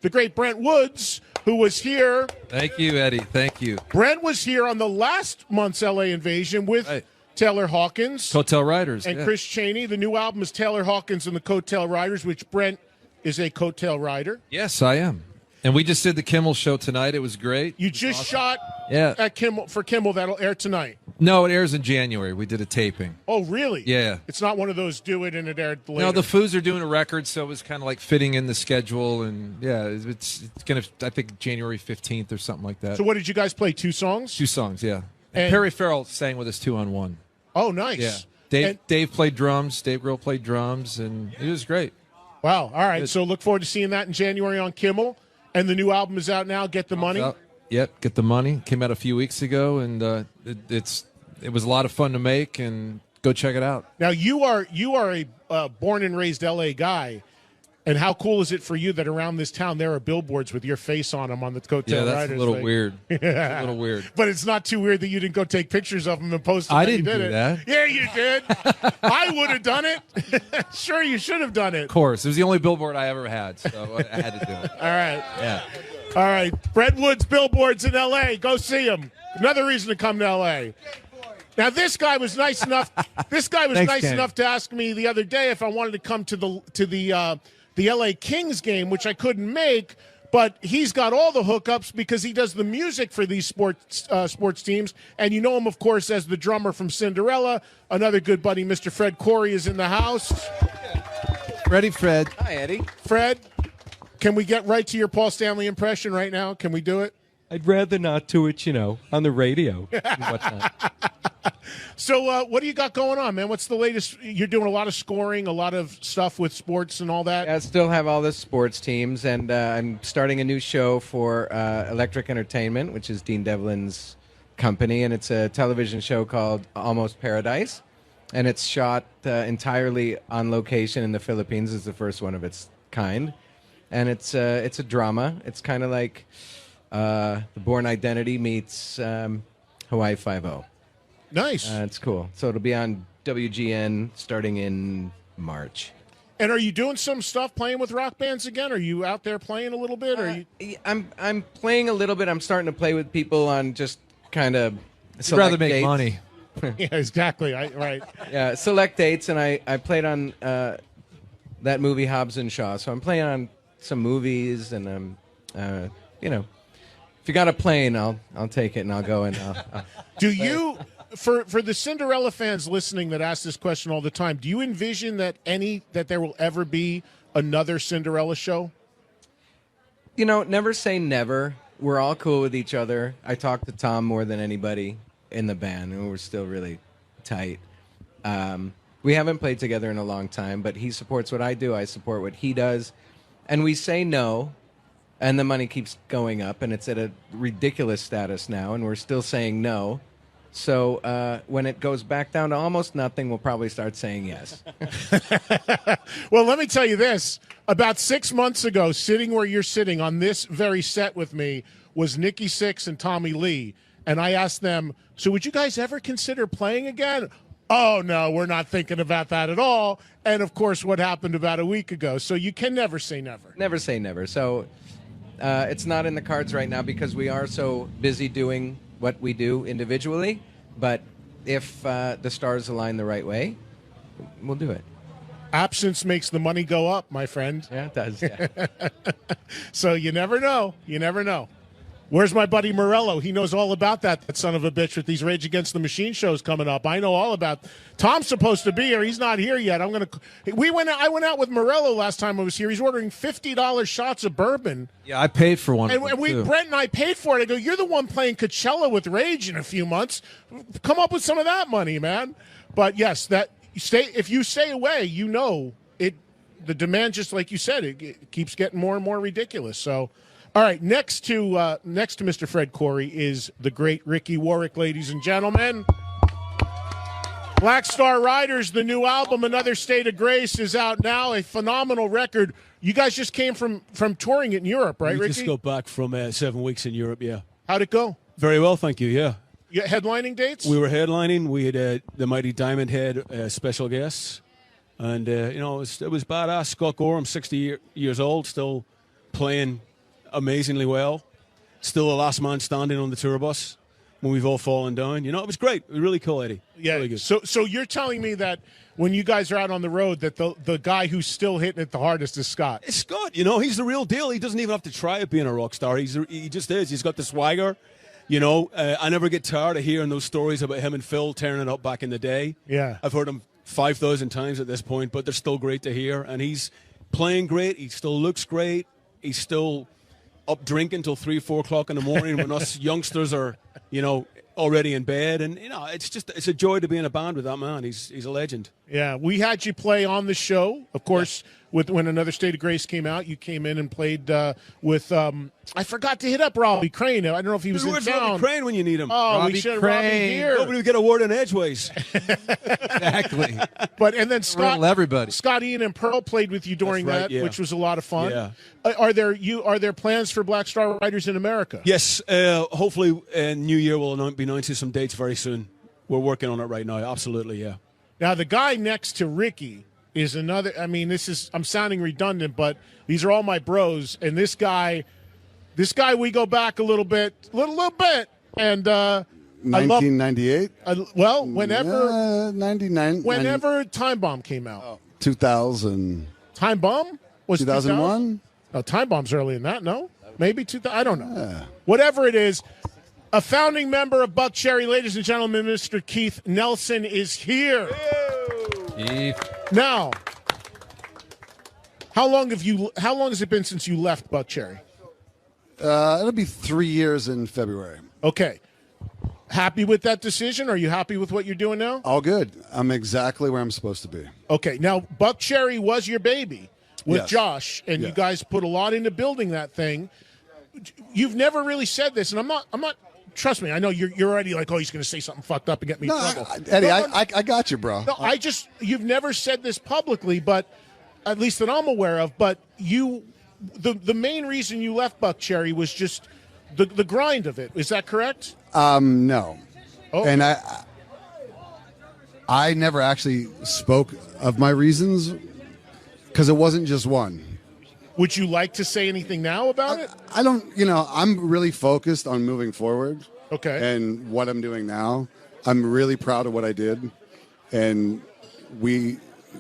the great Brent Woods, who was here. Thank you, Eddie. Thank you. Brent was here on the last month's LA Invasion with Taylor Hawkins. Coattail Riders. And Chris Chaney. The new album is Taylor Hawkins and the Coattail Riders, which Brent is a Coattail Rider. Yes, I am. And we just did the Kimmel show tonight. It was great. You just shot at Kimmel for Kimmel. That'll air tonight. No, it airs in January. We did a taping. Oh, really? Yeah. It's not one of those do it and it aired later. No, the Foos are doing a record, so it was kind of like fitting in the schedule. And, yeah, it's going to, I think, January 15th or something like that. So what did you guys play, 2 songs? 2 songs, yeah. And Perry Farrell sang with us 2-on-1. Oh, nice. Yeah. Dave played drums. Dave Grohl played drums, and it was great. Wow. All right. So look forward to seeing that in January on Kimmel. And the new album is out now, Get the Money. Yep, Get the Money. Came out a few weeks ago, and it was a lot of fun to make, and go check it out. Now, you are a born and raised L.A. guy, and how cool is it for you that around this town there are billboards with your face on them on the Coattail Riders? Yeah, that's a little weird. It's a little weird. But it's not too weird that you didn't go take pictures of them and post them. I didn't do that. Yeah, you did. I would have done it. Sure, you should have done it. Of course. It was the only billboard I ever had, so I had to do it. All right. Yeah. All right. Brent Woods billboards in L.A. Go see them. Another reason to come to L.A. Now, this guy was nice enough. Enough to ask me the other day if I wanted to come to the L.A. Kings game, which I couldn't make. But he's got all the hookups because he does the music for these sports teams, and you know him, of course, as the drummer from Cinderella. Another good buddy, Mr. Fred Coury, is in the house. Ready, Fred? Hi, Eddie. Fred, can we get right to your Paul Stanley impression right now? Can we do it? I'd rather not do it, on the radio and whatnot. So what do you got going on, man? What's the latest? You're doing a lot of scoring, a lot of stuff with sports and all that? Yeah, I still have all the sports teams, and I'm starting a new show for Electric Entertainment, which is Dean Devlin's company, and it's a television show called Almost Paradise, and it's shot entirely on location in the Philippines. It's the first one of its kind, and it's a drama. It's kind of like The Bourne Identity meets Hawaii Five-0. Nice. It's cool. So it'll be on WGN starting in March. And are you doing some stuff playing with rock bands again? Are you out there playing a little bit? Or I'm playing a little bit. I'm starting to play with people on just kind of You'd rather make dates. money. Yeah, exactly. Right. Yeah, select dates, and I played on that movie Hobbs and Shaw. So I'm playing on some movies, and if you got a plane, I'll take it, and I'll go and Do you? For the Cinderella fans listening that ask this question all the time, do you envision that there will ever be another Cinderella show? Never say never. We're all cool with each other. I talk to Tom more than anybody in the band, and we're still really tight. We haven't played together in a long time, but he supports what I do. I support what he does. And we say no, and the money keeps going up, and it's at a ridiculous status now, and we're still saying no. So when it goes back down to almost nothing, we'll probably start saying yes. Well, let me tell you this. About 6 months ago, sitting where you're sitting on this very set with me was Nikki Sixx and Tommy Lee. And I asked them, so would you guys ever consider playing again? Oh, no, we're not thinking about that at all. And, of course, what happened about a week ago. So you can never say never. Never say never. So it's not in the cards right now because we are so busy doing what we do individually, but if the stars align the right way, we'll do it. Absence makes the money go up, my friend. Yeah, it does. Yeah. So you never know. You never know. Where's my buddy Morello? He knows all about that son of a bitch with these Rage Against the Machine shows coming up. I know all about. Tom's supposed to be here. He's not here yet. I went out with Morello last time I was here. He's ordering $50 shots of bourbon. Yeah, I paid for one. And Brent and I paid for it. I go, you're the one playing Coachella with Rage in a few months. Come up with some of that money, man. But yes, if you stay away, the demand, just like you said, it keeps getting more and more ridiculous. So. All right, next to Mr. Fred Coury is the great Ricky Warwick, ladies and gentlemen. Black Star Riders, the new album, Another State of Grace, is out now. A phenomenal record. You guys just came from touring it in Europe, right, Ricky? We just got back from 7 weeks in Europe, yeah. How'd it go? Very well, thank you, yeah. You headlining dates? We were headlining. We had the Mighty Diamond Head special guests. And, it was badass. Scott Gorham, 60 years old, still playing amazingly well. Still the last man standing on the tour bus when we've all fallen down. You know, it was great. It was really cool, Eddie. Yeah. Really good. So you're telling me that when you guys are out on the road, that the guy who's still hitting it the hardest is Scott? It's Scott. You know, he's the real deal. He doesn't even have to try at being a rock star. He just is. He's got the swagger. You know, I never get tired of hearing those stories about him and Phil tearing it up back in the day. Yeah. I've heard them 5,000 times at this point, but they're still great to hear. And he's playing great. He still looks great. He's still up drinking till 3, 4 o'clock in the morning when us youngsters are, you know, already in bed. And, you know, it's a joy to be in a band with that man. He's a legend. Yeah, we had you play on the show, of course. When Another State of Grace came out, you came in and played with. I forgot to hit up Robbie Crane. I don't know if he was in Where's town. Robbie Crane when you need him? Oh, Robbie we should have Crane. Robbie here. Nobody would get a word in edgeways. Exactly. But and then Scott, everybody. Scott, Ian, and Pearl played with you during That's right, that, yeah. which was a lot of fun. Yeah. Are there plans for Black Star Riders in America? Yes, hopefully New Year will be announcing some dates very soon. We're working on it right now. Absolutely, yeah. Now the guy next to Ricky is another. I mean, I'm sounding redundant, but these are all my bros, and this guy, we go back a little bit, and. 1998? Well, whenever 99. whenever Time Bomb came out. 2000. Time Bomb was 2001? No, Time Bomb's earlier than that, no? Maybe 2000, I don't know. Whatever it is, a founding member of Buck Cherry, ladies and gentlemen, Mr. Keith Nelson is here. Now, how long has it been since you left Buck Cherry? It'll be 3 years in February. Okay. Happy with that decision? Are you happy with what you're doing now? All good. I'm exactly where I'm supposed to be. Okay. Now, Buck Cherry was your baby with Yes. Josh, and you Yes. guys put a lot into building that thing. You've never really said this, and I'm not. Trust me, I know you're already like, oh, he's going to say something fucked up and get me in No, trouble. Eddie, No, I got you, bro. No, you've never said this publicly, but at least that I'm aware of. But the main reason you left Buck Cherry was just the grind of it. Is that correct? No. Oh. And I never actually spoke of my reasons because it wasn't just one. Would you like to say anything now about it? I don't, I'm really focused on moving forward. Okay. And what I'm doing now. I'm really proud of what I did. And we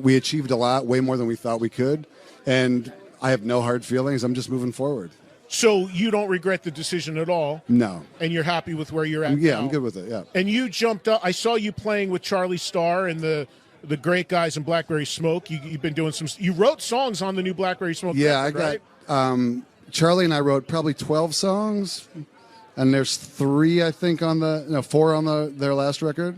achieved a lot, way more than we thought we could. And I have no hard feelings. I'm just moving forward. So you don't regret the decision at all? No. And you're happy with where you're at Yeah, now? I'm good with it, yeah. And you jumped up. I saw you playing with Charlie Starr and the great guys in Blackberry Smoke. You've been doing you wrote songs on the new Blackberry Smoke Yeah, record, I got Charlie and I wrote probably 12 songs, and there's 3, I think, 4 on their last record.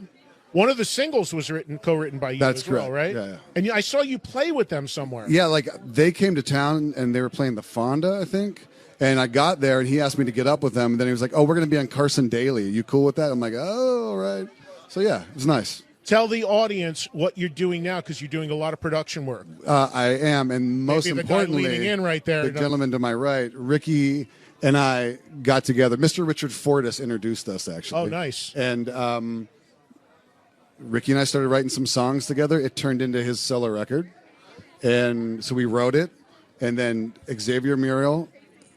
One of the singles was co-written by you That's as well, correct. right? Yeah. And I saw you play with them somewhere. Yeah, like they came to town and they were playing the Fonda, I think. And I got there and he asked me to get up with them. And then he was like, "Oh, we're going to be on Carson Daly. Are you cool with that?" I'm like, "Oh, all right." So yeah, it was nice. Tell the audience what you're doing now, because you're doing a lot of production work. I am, and most Maybe the importantly, guy leaning in right there. the gentleman to my right, Ricky, and I got together. Mr. Richard Fortis introduced us, actually. Oh, nice. And Ricky and I started writing some songs together. It turned into his solo record, and so we wrote it. And then Xavier Muriel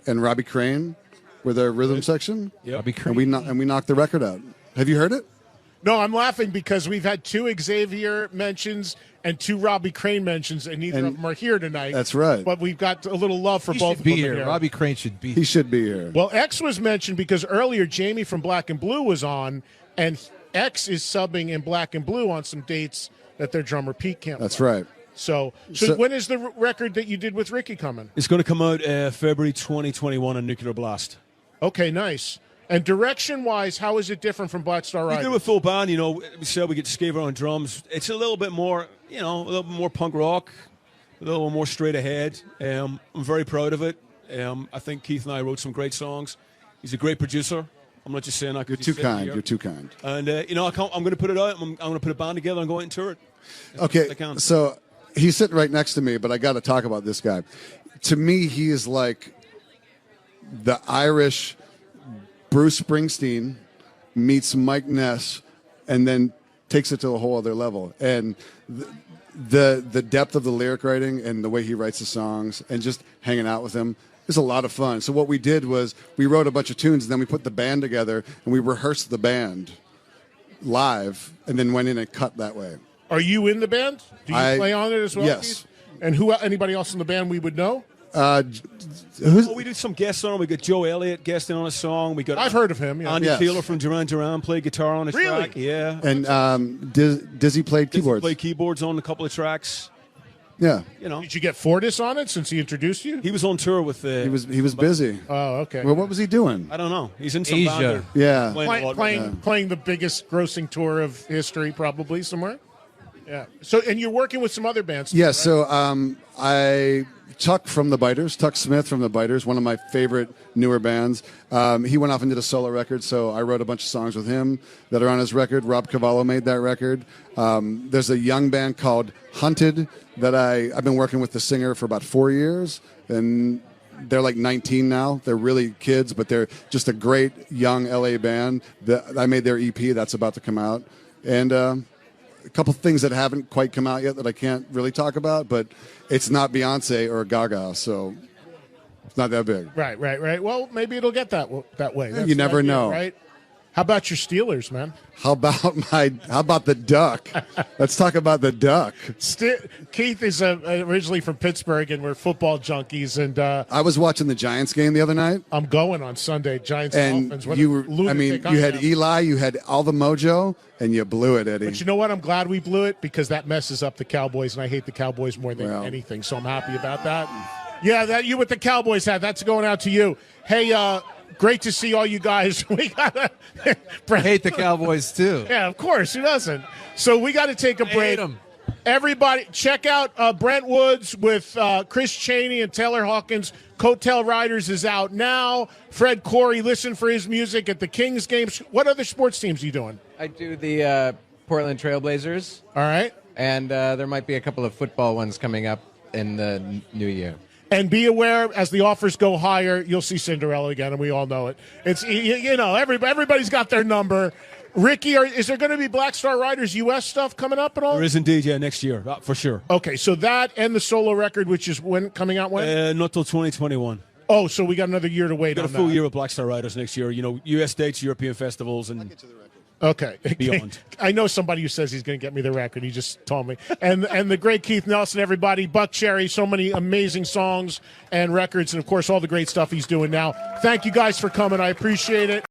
and Robbie Crane were the rhythm section. Yep. Robbie Crane. And we knocked the record out. Have you heard it? No, I'm laughing because we've had 2 Xavier mentions and 2 Robbie Crane mentions, and neither of them are here tonight. That's right. But we've got a little love for He both should of be them here. Robbie Crane should be He here. should be here. Well, X was mentioned because earlier Jamie from Black and Blue was on, and X is subbing in Black and Blue on some dates that their drummer Pete can't. That's play. right. So when is the record that you did with Ricky coming? It's going to come out February 2021 on Nuclear Blast. Okay, nice. And direction-wise, how is it different from Black Star We Riders? do a full band, we said we get Scaver on drums. It's a little bit more, a little bit more punk rock, a little more straight ahead. I'm very proud of it. I think Keith and I wrote some great songs. He's a great producer. I'm not just saying that. You're too kind. You're too kind. And, I'm going to put it out. I'm going to put a band together and go out and tour it. Okay, I can. so he's sitting right next to me, but I got to talk about this guy. To me, he is like the Irish Bruce Springsteen meets Mike Ness, and then takes it to a whole other level. And the depth of the lyric writing and the way he writes the songs, and just hanging out with him, It's a lot of fun. So what we did was we wrote a bunch of tunes, and then we put the band together, and we rehearsed the band live, and then went in and cut that way. Are you in the band? Do you play on it as well? Yes. Keith? And anybody else in the band we would know? We did some guests on. We got Joe Elliott guesting on a song. We got I've heard of him. Yeah. Andy Yes. Taylor from Duran Duran played guitar on a Really? track. Yeah. And Dizzy played keyboards. Played keyboards on a couple of tracks. Yeah, You know, Did you get Fortis on it since he introduced you? he was on tour with the. he was busy. Oh, okay. Well, what was he doing? I don't know. He's in some Asia. band there. Yeah. Playing a lot right now. Playing the biggest grossing tour of history, probably somewhere. Yeah. So, and you're working with some other bands. too, Yeah, right? so Tuck from the Biters, Tuck Smith from the Biters, one of my favorite newer bands. He went off and did a solo record, so I wrote a bunch of songs with him that are on his record. Rob Cavallo made that record. There's a young band called Hunted that I've been working with the singer for about 4 years, and they're like 19 now. They're really kids, but they're just a great young LA band. I made their EP that's about to come out, and a couple things that haven't quite come out yet that I can't really talk about, but it's not Beyonce or Gaga, so it's not that big. Right. Well, maybe it'll get that way. That's You the never idea, know. right? How about your Steelers, man? How about the duck? Let's talk about the duck. Keith is originally from Pittsburgh, and we're football junkies. And I was watching the Giants game the other night, I'm going on Sunday. Giants and Dolphins. What you a were, lunatic you I had am. Eli, you had all the mojo, and you blew it, Eddie. But you know what? I'm glad we blew it because that messes up the Cowboys, and I hate the Cowboys more than Well. anything. So I'm happy about that. Yeah, that you with the Cowboys hat. That's going out to you. Hey, great to see all you guys. We got I hate the Cowboys too. Yeah, of course. Who doesn't? So we got to take a break. hate 'em. Everybody, check out Brent Woods with Chris Chaney and Taylor Hawkins. Coattail Riders is out now. Fred Coury, listen for his music at the Kings games. What other sports teams are you doing? I do the Portland Trailblazers, All right. and there might be a couple of football ones coming up in the new year. And be aware, as the offers go higher, you'll see Cinderella again, and we all know it. It's everybody's got their number. Ricky, is there going to be Black Star Riders U.S. stuff coming up at all? There is indeed, yeah, next year, for sure. Okay, so that and the solo record, which is coming out when? Not till 2021. Oh, so we got another year to wait Got on a full that. year of Black Star Riders next year. You know, U.S. dates, European festivals, and Okay. Beyond. I know somebody who says he's going to get me the record. He just told me. And the great Keith Nelson, everybody. Buck Cherry, so many amazing songs and records, and, of course, all the great stuff he's doing now. Thank you guys for coming. I appreciate it.